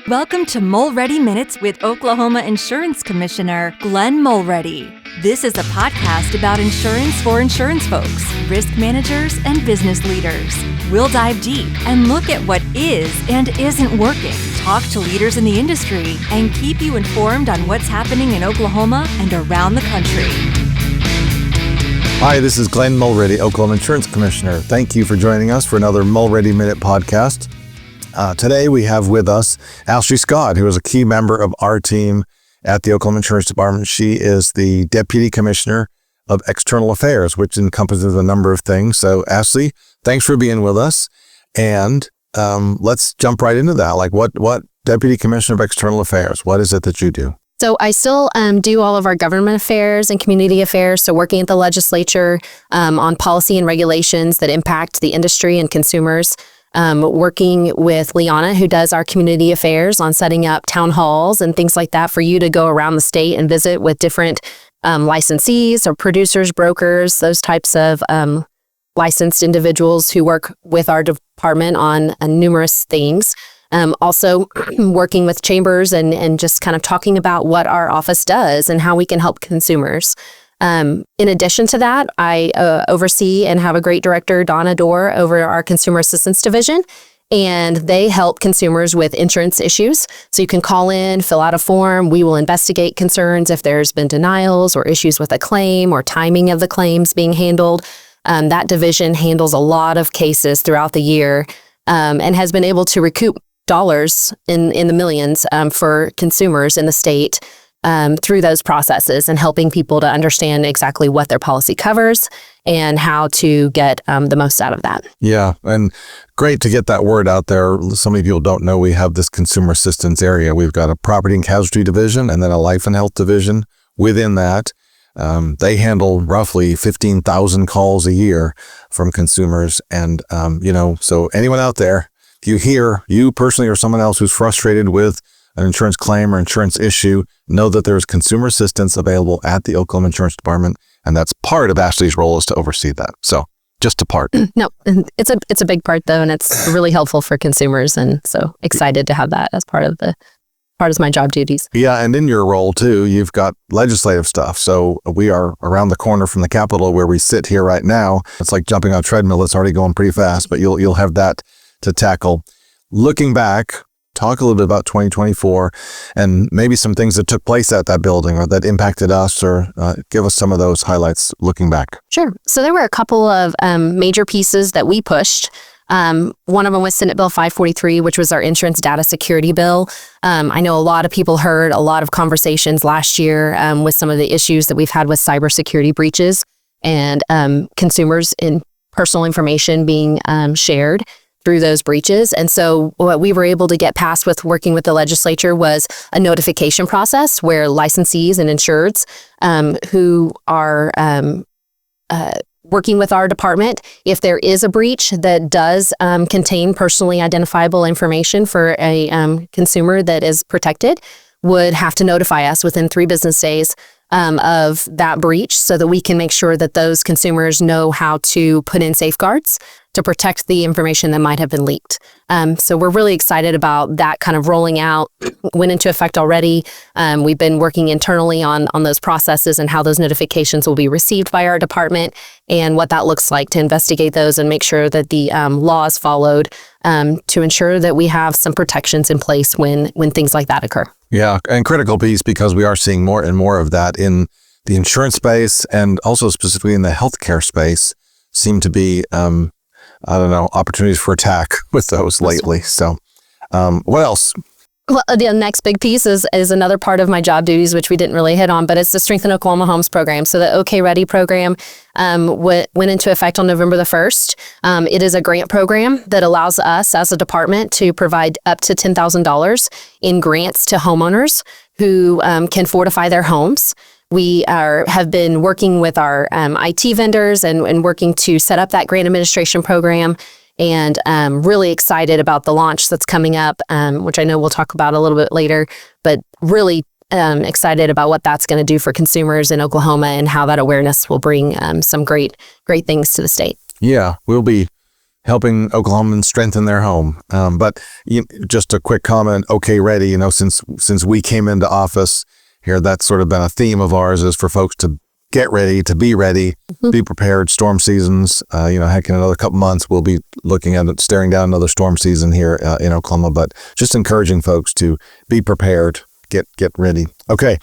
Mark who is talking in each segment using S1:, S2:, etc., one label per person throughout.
S1: Welcome to Mulready Minutes with Oklahoma Insurance Commissioner Glenn Mulready. This is a podcast about insurance for insurance folks, risk managers, and business leaders. We'll dive deep and look at what is and isn't working, talk to leaders in the industry, and keep you informed on what's happening in Oklahoma and around the country.
S2: Hi, this is Glenn Mulready, Oklahoma Insurance Commissioner. Thank you for joining us for another Mulready Minute podcast. Today we have with us Ashley Scott, who is a key member of our team at the Oklahoma Insurance Department. She is the Deputy Commissioner of External Affairs, which encompasses a number of things. So Ashley, thanks for being with us. And let's jump right into that. Like what Deputy Commissioner of External Affairs, what is it that you do?
S3: So I still do all of our government affairs and community affairs. So working at the legislature on policy and regulations that impact the industry and consumers. Working with Liana, who does our community affairs on setting up town halls and things like that for you to go around the state and visit with different licensees or producers, brokers, those types of licensed individuals who work with our department on numerous things. Also working with chambers and just kind of talking about what our office does and how we can help consumers. In addition to that, I oversee and have a great director, Donna Dorr, over our Consumer Assistance Division, and they help consumers with insurance issues. So you can call in, fill out a form. We will investigate concerns if there's been denials or issues with a claim or timing of the claims being handled. That division handles a lot of cases throughout the year and has been able to recoup dollars in the millions for consumers in the state. Through those processes and helping people to understand exactly what their policy covers and how to get the most out of that.
S2: Yeah, and great to get that word out there. So many people don't know we have this consumer assistance area. We've got a property and casualty division and then a life and health division. Within that, they handle roughly 15,000 calls a year from consumers. And, so anyone out there, if you hear, you personally or someone else who's frustrated with an insurance claim or insurance issue, know that there's consumer assistance available at the Oklahoma Insurance Department, and that's part of Ashley's role is to oversee that. So just a part.
S3: No, it's a big part though, and it's really helpful for consumers, and so excited to have that as part of my job duties.
S2: Yeah, and in your role too, you've got legislative stuff. So we are around the corner from the Capitol where we sit here right now. It's like jumping on a treadmill. It's already going pretty fast, but you'll have that to tackle. Looking back, talk a little bit about 2024 and maybe some things that took place at that building or that impacted us, or give us some of those highlights looking back.
S3: Sure. So there were a couple of major pieces that we pushed. One of them was Senate Bill 543, which was our insurance data security bill. I know a lot of people heard a lot of conversations last year with some of the issues that we've had with cybersecurity breaches and consumers' personal information being shared through those breaches. And so what we were able to get past with working with the legislature was a notification process where licensees and insureds who are working with our department, if there is a breach that does contain personally identifiable information for a consumer that is protected, would have to notify us within 3 business days of that breach so that we can make sure that those consumers know how to put in safeguards to protect the information that might have been leaked. So we're really excited about that kind of rolling out. Went into effect already. We've been working internally on those processes and how those notifications will be received by our department and what that looks like to investigate those and make sure that the law is followed to ensure that we have some protections in place when things like that occur.
S2: Yeah, and critical piece because we are seeing more and more of that in the insurance space and also specifically in the healthcare space seem to be opportunities for attack with those lately. So what else?
S3: Well, the next big piece is another part of my job duties, which we didn't really hit on, but it's the Strengthen Oklahoma Homes program. So the OK Ready program went into effect on November the 1st. It is a grant program that allows us as a department to provide up to $10,000 in grants to homeowners who can fortify their homes. We have been working with our IT vendors and working to set up that grant administration program, and really excited about the launch that's coming up, which I know we'll talk about a little bit later, but really excited about what that's going to do for consumers in Oklahoma and how that awareness will bring some great things to the state.
S2: Yeah, we'll be helping Oklahomans strengthen their home. But just a quick comment, OK Ready, since we came into office here, that's sort of been a theme of ours, is for folks to get ready, to be ready, be prepared. Storm seasons, heck, in another couple months, we'll be looking at it, staring down another storm season here in Oklahoma, but just encouraging folks to be prepared, get ready. Okay.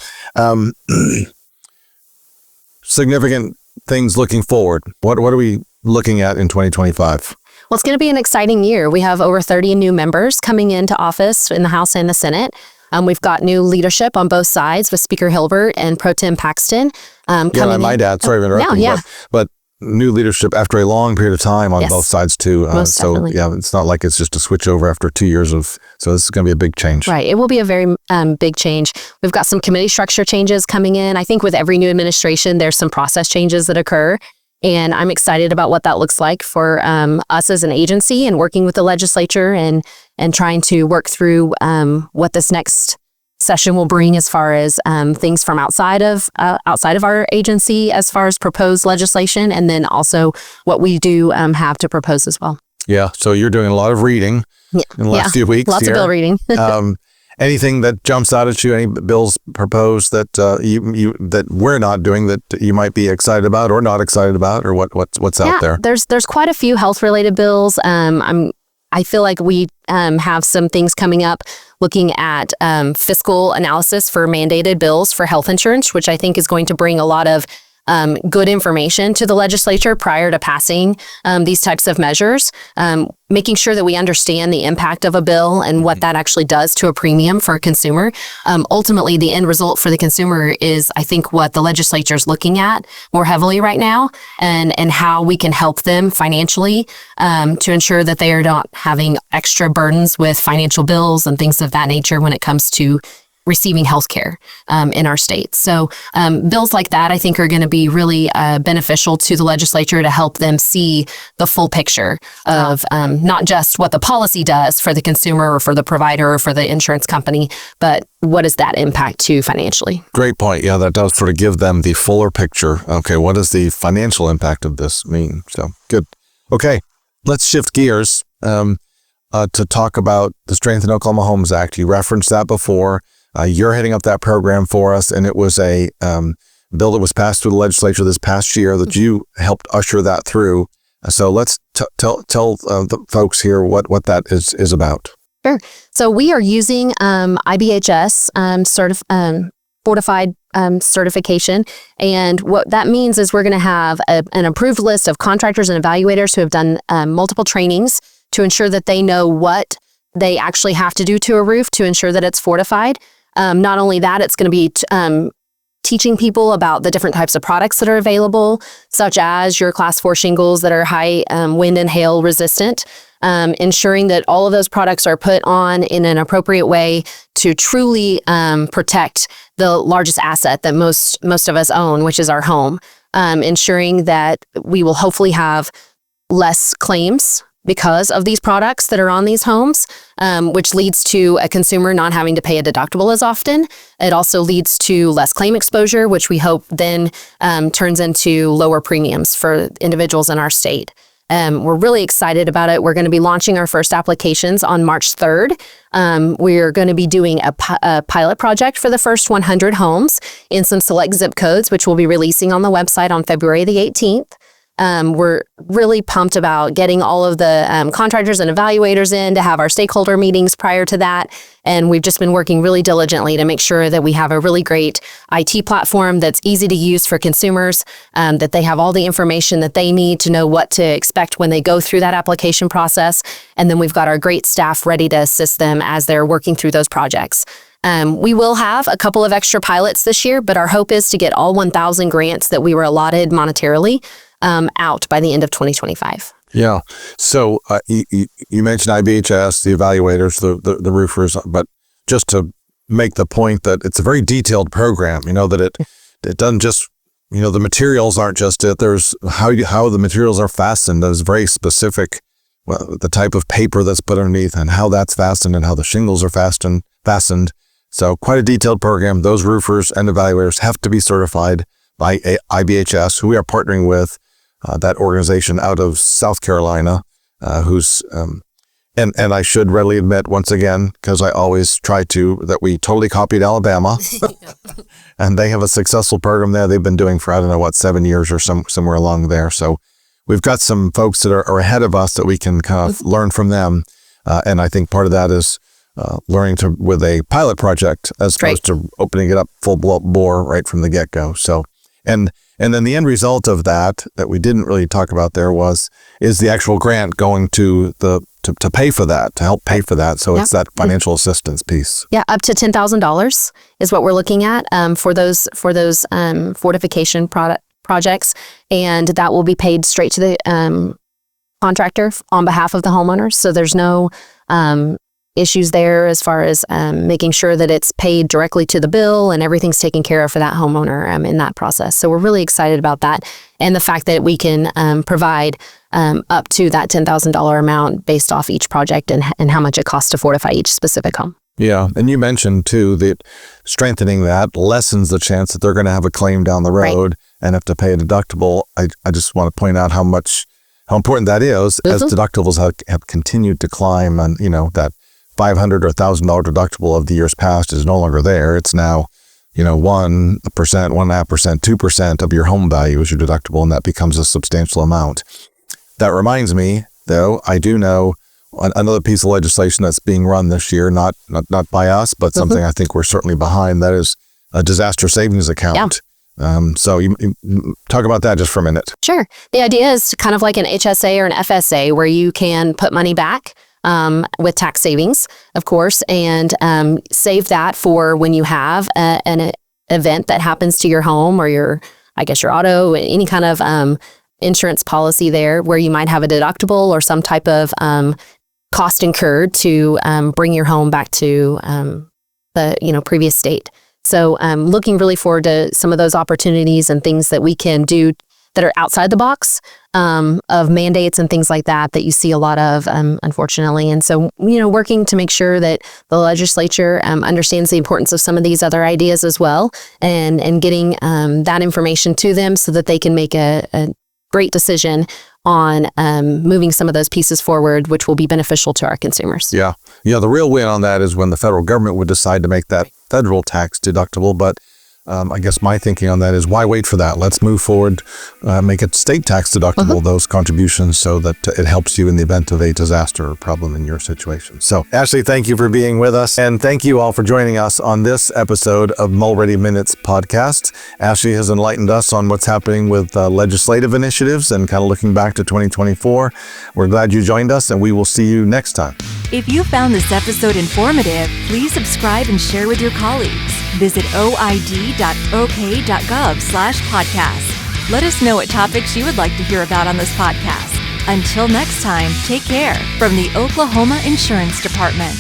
S2: Significant things looking forward. What are we looking at in 2025?
S3: Well, it's going to be an exciting year. We have over 30 new members coming into office in the House and the Senate. We've got new leadership on both sides with Speaker Hilbert and Pro Tem Paxton.
S2: My dad, sorry to interrupt you, but new leadership after a long period of time on both sides too.
S3: Definitely.
S2: It's not like it's just a switch over after 2 years so this is going to be a big change.
S3: Right. It will be a very big change. We've got some committee structure changes coming in. I think with every new administration, there's some process changes that occur. And I'm excited about what that looks like for us as an agency and working with the legislature and trying to work through what this next session will bring as far as things from outside of our agency as far as proposed legislation, and then also what we do have to propose as well. Yeah.
S2: So you're doing a lot of reading in the last few weeks.
S3: Lots of bill reading.
S2: Anything that jumps out at you? Any bills proposed that that we're not doing that you might be excited about or not excited about, or what's out there?
S3: There's quite a few health related bills. I feel like we have some things coming up looking at fiscal analysis for mandated bills for health insurance, which I think is going to bring a lot of good information to the legislature prior to passing these types of measures, making sure that we understand the impact of a bill and what that actually does to a premium for a consumer. Ultimately, the end result for the consumer is, I think, what the legislature is looking at more heavily right now, and how we can help them financially to ensure that they are not having extra burdens with financial bills and things of that nature when it comes to receiving health care in our state. So bills like that, I think, are going to be really beneficial to the legislature to help them see the full picture of not just what the policy does for the consumer or for the provider or for the insurance company, but what does that impact to financially?
S2: Great point. Yeah, that does sort of give them the fuller picture. Okay, what does the financial impact of this mean? So good. Okay, let's shift gears to talk about the Strengthen Oklahoma Homes Act. You referenced that before. You're heading up that program for us, and it was a bill that was passed through the legislature this past year that you helped usher that through. So let's tell the folks here what that is about.
S3: Sure. So we are using IBHS fortified certification, and what that means is we're going to have an approved list of contractors and evaluators who have done multiple trainings to ensure that they know what they actually have to do to a roof to ensure that it's fortified. Not only that, it's going to be teaching people about the different types of products that are available, such as your Class 4 shingles that are high wind and hail resistant, ensuring that all of those products are put on in an appropriate way to truly protect the largest asset that most of us own, which is our home, ensuring that we will hopefully have less claims because of these products that are on these homes, which leads to a consumer not having to pay a deductible as often. It also leads to less claim exposure, which we hope then turns into lower premiums for individuals in our state. We're really excited about it. We're going to be launching our first applications on March 3rd. We're going to be doing a pilot project for the first 100 homes in some select zip codes, which we'll be releasing on the website on February the 18th. We're really pumped about getting all of the contractors and evaluators in to have our stakeholder meetings prior to that. And we've just been working really diligently to make sure that we have a really great IT platform that's easy to use for consumers, that they have all the information that they need to know what to expect when they go through that application process. And then we've got our great staff ready to assist them as they're working through those projects. We will have a couple of extra pilots this year, but our hope is to get all 1,000 grants that we were allotted monetarily out by the end of 2025.
S2: Yeah. So you mentioned IBHS, the evaluators, the roofers, but just to make the point that it's a very detailed program, that it doesn't just, the materials aren't just it. There's how the materials are fastened. There's very specific, the type of paper that's put underneath and how that's fastened and how the shingles are fastened. So quite a detailed program. Those roofers and evaluators have to be certified by IBHS, who we are partnering with, that organization out of South Carolina. who's and I should readily admit once again, because I always try to, that we totally copied Alabama, and they have a successful program there. They've been doing for, I don't know what, 7 years or somewhere along there. So we've got some folks that are ahead of us that we can kind of learn from them. And I think part of that is learning with a pilot project as opposed to opening it up full bore right from the get-go. So, and then the end result of that we didn't really talk about there is the actual grant going to to pay for that, to help pay for that. So it's that financial assistance piece. Yeah,
S3: up to $10,000 is what we're looking at for those fortification projects, and that will be paid straight to the contractor on behalf of the homeowners. So there's no issues there as far as making sure that it's paid directly to the bill and everything's taken care of for that homeowner in that process. So we're really excited about that, and the fact that we can provide up to that $10,000 amount based off each project and how much it costs to fortify each specific home.
S2: Yeah, and you mentioned too that strengthening that lessens the chance that they're going to have a claim down the road and have to pay a deductible. I just want to point out how important that is as deductibles have continued to climb, and that $500 or $1,000 deductible of the years past is no longer there. It's now 1%, 1.5%, 2% of your home value is your deductible, and that becomes a substantial amount. That reminds me, though, I do know another piece of legislation that's being run this year, not by us, but something I think we're certainly behind. That is a disaster savings account. Yeah. So you talk about that just for a minute.
S3: Sure. The idea is kind of like an HSA or an FSA where you can put money back with tax savings, of course, and save that for when you have an event that happens to your home or your auto, any kind of insurance policy there where you might have a deductible or some type of cost incurred to bring your home back to the previous state. So looking really forward to some of those opportunities and things that we can do that are outside the box of mandates and things like that you see a lot of, unfortunately. And so, working to make sure that the legislature understands the importance of some of these other ideas as well, and getting that information to them so that they can make a great decision on moving some of those pieces forward, which will be beneficial to our consumers.
S2: Yeah. The real win on that is when the federal government would decide to make that federal tax deductible. But I guess my thinking on that is, why wait for that? Let's move forward, make it state tax deductible, those contributions, so that it helps you in the event of a disaster or problem in your situation. So, Ashley, thank you for being with us. And thank you all for joining us on this episode of Mulready Minutes podcast. Ashley has enlightened us on what's happening with legislative initiatives and kind of looking back to 2024. We're glad you joined us, and we will see you next time.
S1: If you found this episode informative, please subscribe and share with your colleagues. Visit oid.ok.gov/podcast. Let us know what topics you would like to hear about on this podcast. Until next time, take care from the Oklahoma Insurance Department.